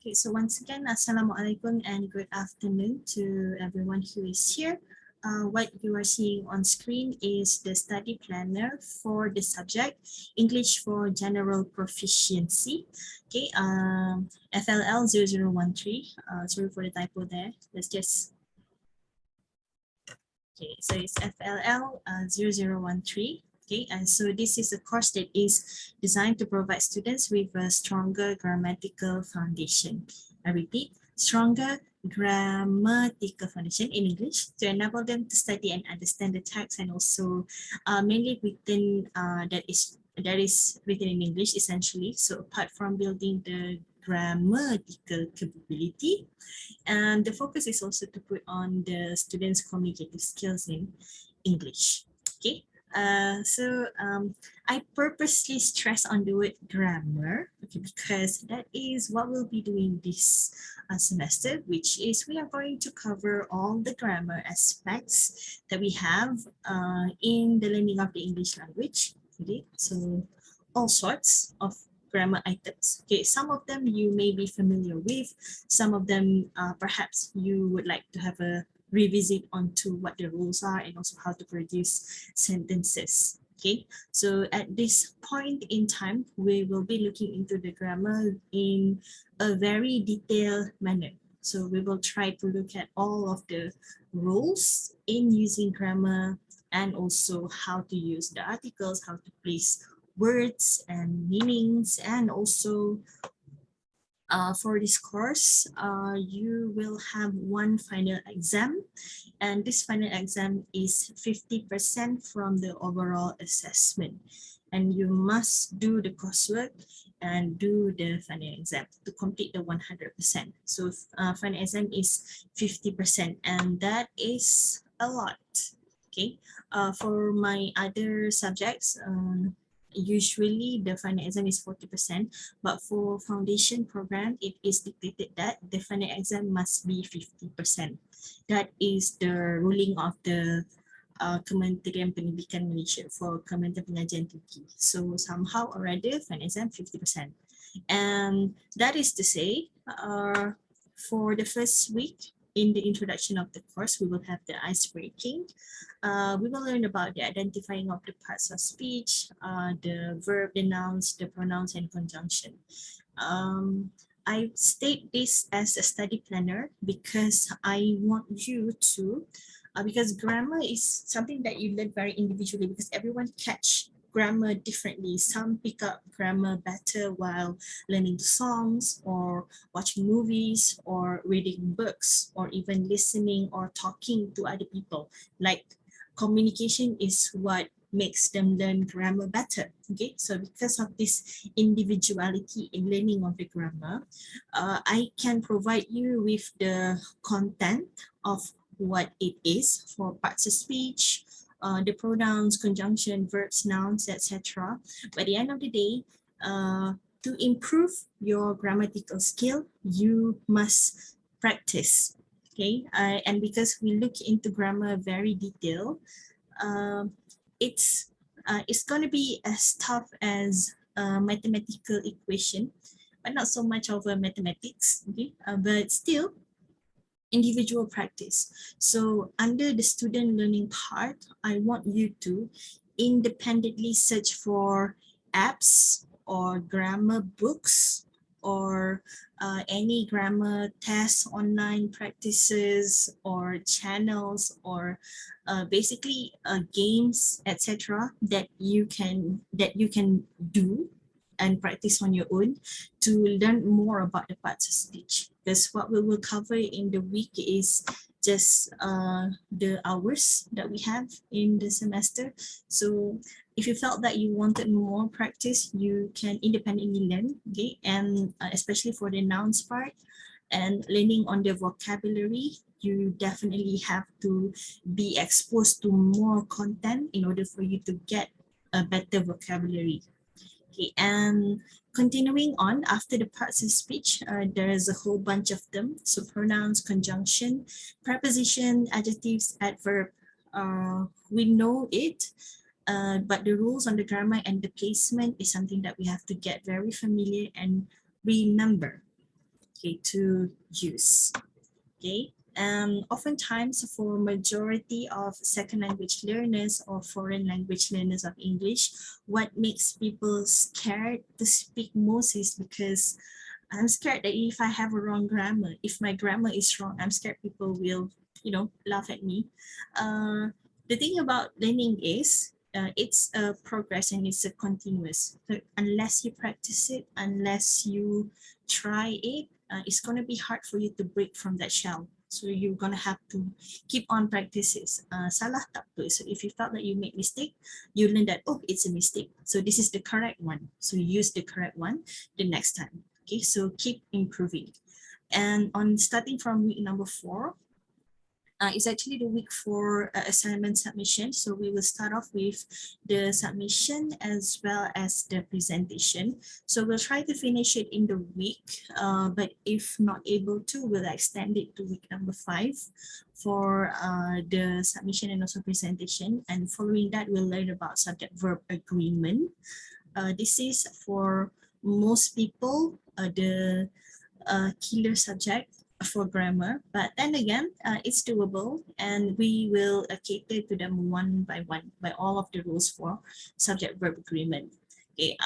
Okay, so once again, Assalamualaikum and good afternoon to everyone who is here. What you are seeing on screen is the study planner for the subject English for General Proficiency. Okay, FLL0013. Sorry for the typo there. Let's just. Okay, so it's FLL0013. Okay, and so this is a course that is designed to provide students with a stronger grammatical foundation. I repeat, stronger grammatical foundation in English to enable them to study and understand the text, and also mainly written that is written in English essentially. So apart from building the grammatical capability, and the focus is also to put on the students' communicative skills in English. Okay, I purposely stress on the word grammar, okay, because that is what we'll be doing this semester, which is we are going to cover all the grammar aspects that we have in the learning of the English language. Okay, so all sorts of grammar items. Okay, some of them you may be familiar with, some of them perhaps you would like to have a revisit onto what the rules are and also how to produce sentences. Okay, so at this point in time, we will be looking into the grammar in a very detailed manner. So we will try to look at all of the rules in using grammar and also how to use the articles, how to place words and meanings, and also for this course, you will have one final exam, and this final exam is 50% from the overall assessment, and you must do the coursework and do the final exam to complete the 100%. So final exam is 50%, and that is a lot. Okay, for my other subjects, usually the final exam is 40%, but for foundation program, it is dictated that the final exam must be 50%. That is the ruling of the Kementerian Pendidikan Malaysia for Kementerian Pengajian Tinggi. So somehow or other, final exam 50%. And that is to say, for the first week, in the introduction of the course, we will have the ice breaking. We will learn about the identifying of the parts of speech, the verb, the nouns, the pronouns, and conjunction. I state this as a study planner because I want you to, because grammar is something that you learn very individually because everyone catch grammar differently. Some pick up grammar better while learning songs or watching movies or reading books or even listening or talking to other people. Like communication is what makes them learn grammar better. Okay, so because of this individuality in learning of the grammar, I can provide you with the content of what it is for parts of speech, the pronouns, conjunction, verbs, nouns, etc. By the end of the day, to improve your grammatical skill, you must practice. Okay, and because we look into grammar very detailed, it's going to be as tough as a mathematical equation, but not so much of a mathematics. Okay, but still individual practice. So under the student learning part, I want you to independently search for apps or grammar books or any grammar tests, online practices or channels or basically games, etc. that you can do and practice on your own to learn more about the parts of speech. Because what we will cover in the week is just the hours that we have in the semester. So if you felt that you wanted more practice, you can independently learn, okay? And especially for the nouns part and learning on the vocabulary, you definitely have to be exposed to more content in order for you to get a better vocabulary. Okay, and continuing on after the parts of speech, there is a whole bunch of them. So pronouns, conjunction, preposition, adjectives, adverb. We know it, but the rules on the grammar and the placement is something that we have to get very familiar and remember. okay, to use. Okay, oftentimes for majority of second language learners or foreign language learners of English, what makes people scared to speak most is because I'm scared that if I have a wrong grammar, if my grammar is wrong, I'm scared people will, laugh at me. The thing about learning is it's a progress and it's a continuous. So unless you practice it, unless you try it, it's going to be hard for you to break from that shell. So you're going to have to keep on practices. Salah tak apa. So if you felt that you make mistake, you learn that, oh, it's a mistake. So this is the correct one. So use the correct one the next time. Okay, so keep improving. And on starting from week number 4, it's actually the week for assignment submission. So we will start off with the submission as well as the presentation. So we'll try to finish it in the week, but if not able to, we'll extend it to week number 5 for the submission and also presentation. And following that, we'll learn about subject-verb agreement. This is for most people the killer subject for grammar, but then again, it's doable, and we will cater to them one by one by all of the rules for subject-verb agreement. Okay,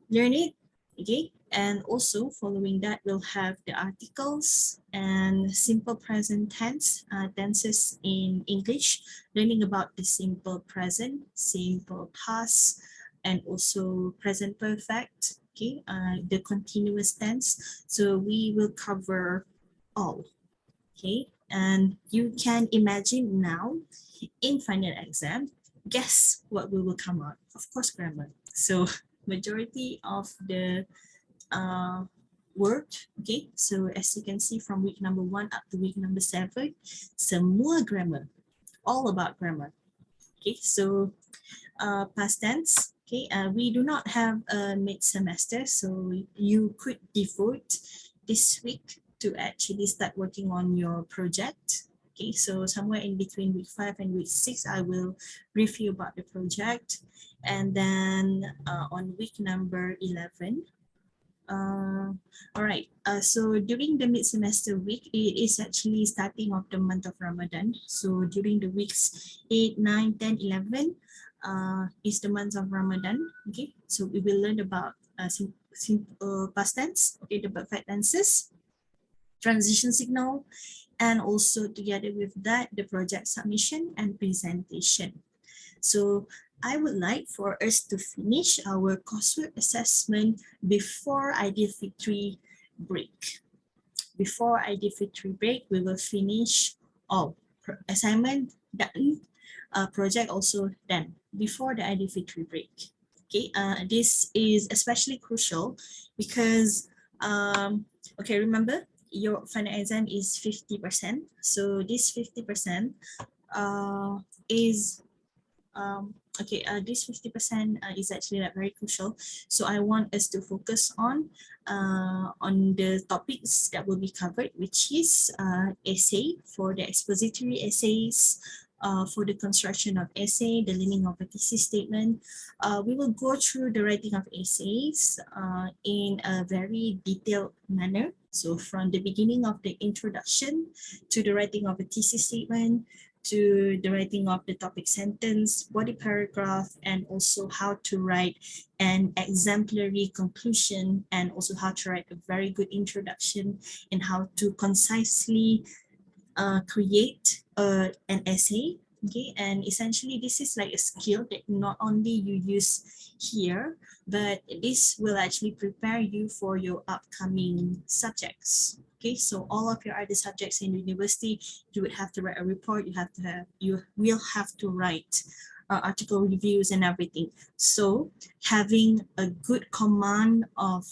learn it. Okay, and also following that, we'll have the articles and simple present tense tenses in English, learning about the simple present, simple past, and also present perfect. Okay, the continuous tense. So we will cover all. Okay, and you can imagine now in final exam, guess what we will come out? Of course, grammar. So majority of the word. Okay, so as you can see from week number 1 up to week number 7, semua grammar, all about grammar. Okay, so past tense. Okay, we do not have a mid-semester, so you could devote this week to actually start working on your project. Okay, so somewhere in between week 5 and week 6, I will brief you about the project. And then on week number 11, all right, so during the mid-semester week, it is actually starting of the month of Ramadan. So during the weeks 8, 9, 10, 11 is the month of Ramadan. Okay, so we will learn about past tense, okay, the perfect tenses, transition signal, and also together with that, the project submission and presentation. So I would like for us to finish our coursework assessment before Aidilfitri break. Before Aidilfitri break, we will finish all assignment done, project also done before the Aidilfitri break. Okay, this is especially crucial because, okay, remember your final exam is 50%. So this 50% is okay, this 50% is actually very crucial. So I want us to focus on the topics that will be covered, which is essay for the expository essays, for the construction of essay, the learning of a thesis statement. We will go through the writing of essays in a very detailed manner. So from the beginning of the introduction to the writing of a thesis statement, to the writing of the topic sentence, body paragraph, and also how to write an exemplary conclusion, and also how to write a very good introduction, and how to concisely create an essay. Okay, and essentially this is like a skill that not only you use here, but this will actually prepare you for your upcoming subjects. Okay, so all of your other subjects in university, you would have to write a report, you will have to write article reviews and everything. So having a good command of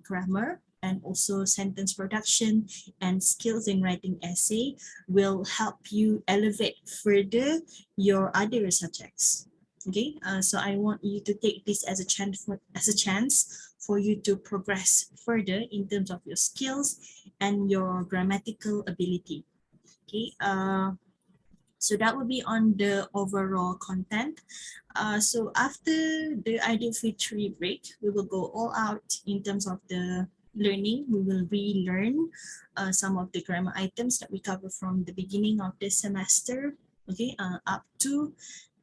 grammar and also sentence production and skills in writing essay will help you elevate further your other subjects. Okay, so I want you to take this as a chance for you to progress further in terms of your skills and your grammatical ability. Okay, so that will be on the overall content. So after the Aidilfitri break, we will go all out in terms of the learning, we will relearn some of the grammar items that we cover from the beginning of the semester, okay, up to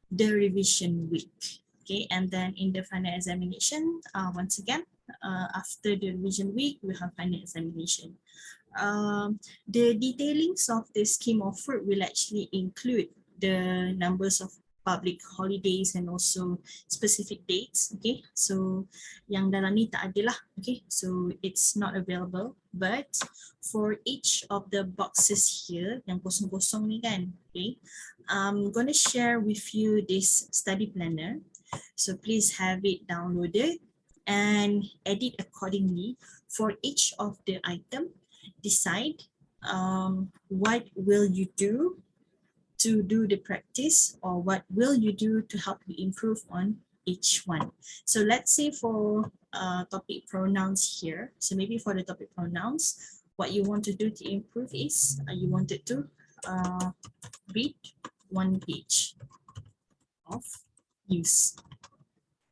the revision week. Okay, and then in the final examination, once again, after the revision week, we have final examination. The detailings of the scheme of work will actually include the numbers of public holidays and also specific dates. Okay, so yang dalam ni tak ada lah. Okay, so it's not available, but for each of the boxes here, yang kosong-kosong ni kan, okay, I'm going to share with you this study planner. So please have it downloaded and edit accordingly for each of the item. Decide what will you do to do the practice, or what will you do to help you improve on each one. So let's say for topic pronouns here. So maybe for the topic pronouns, what you want to do to improve is you wanted to read one page of use.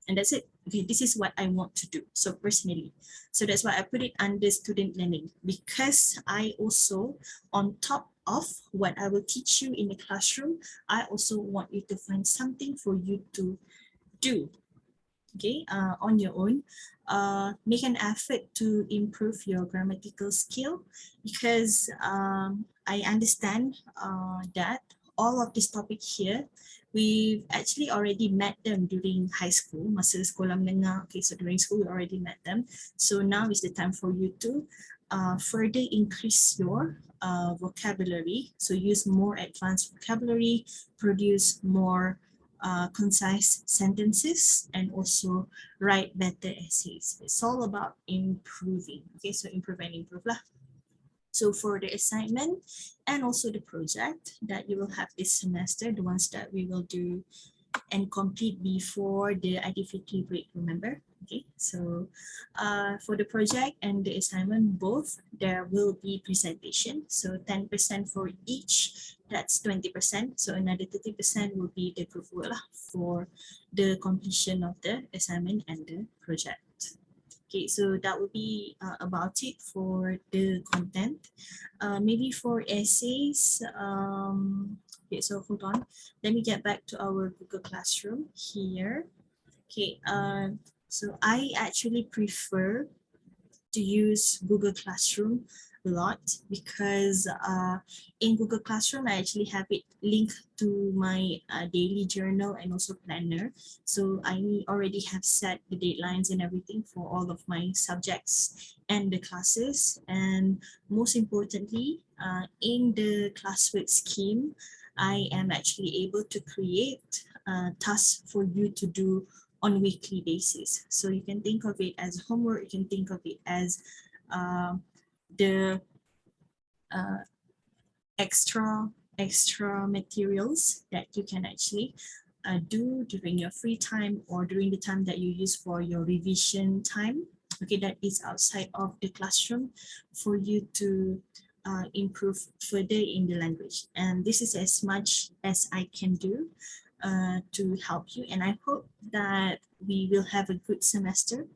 And that's it. Okay, this is what I want to do. So personally, so that's why I put it under student learning, because I also, on top of what I will teach you in the classroom, I also want you to find something for you to do, okay, on your own. Make an effort to improve your grammatical skill, because I understand that all of this topic here, we've actually already met them during high school, masa sekolah menengah. Okay, so during school we already met them. So now is the time for you to further increase your vocabulary. So use more advanced vocabulary, produce more concise sentences, and also write better essays. It's all about improving. Okay, so improve and improve lah. So for the assignment and also the project that you will have this semester, the ones that we will do and complete before the activity break, remember? Okay, so for the project and the assignment, both, there will be presentation. So 10% for each, that's 20%. So another 30% will be the group work for the completion of the assignment and the project. Okay, so that will be about it for the content. Maybe for essays, okay, so hold on. Let me get back to our Google Classroom here. Okay, so I actually prefer to use Google Classroom a lot, because in Google Classroom, I actually have it linked to my daily journal and also planner. So I already have set the deadlines and everything for all of my subjects and the classes. And most importantly, in the classwork scheme, I am actually able to create tasks for you to do on a weekly basis. So you can think of it as homework, you can think of it as the extra materials that you can actually do during your free time, or during the time that you use for your revision time. Okay, that is outside of the classroom, for you to improve further in the language. And this is as much as I can do to help you, and I hope that we will have a good semester.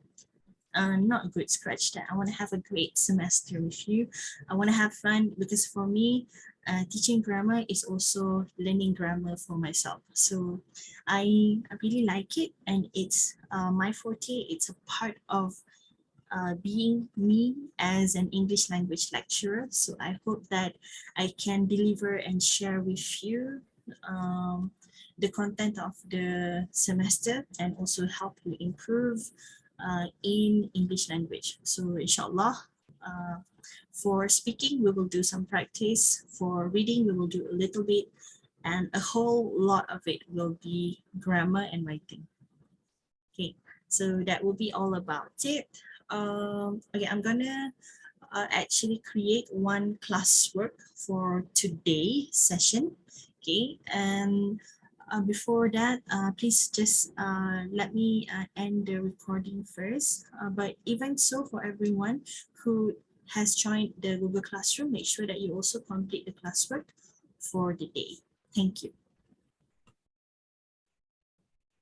Not a good scratch that. I want to have a great semester with you. I want to have fun, because for me, teaching grammar is also learning grammar for myself. So I really like it, and it's my forte. It's a part of being me as an English language lecturer. So I hope that I can deliver and share with you the content of the semester, and also help you improve in English language. So inshallah, for speaking, we will do some practice. For reading, we will do a little bit, and a whole lot of it will be grammar and writing. Okay, so that will be all about it. Okay, I'm gonna actually create one classwork for today's session. Okay, and before that, please just let me end the recording first. But even so, for everyone who has joined the Google Classroom, make sure that you also complete the classwork for the day. Thank you.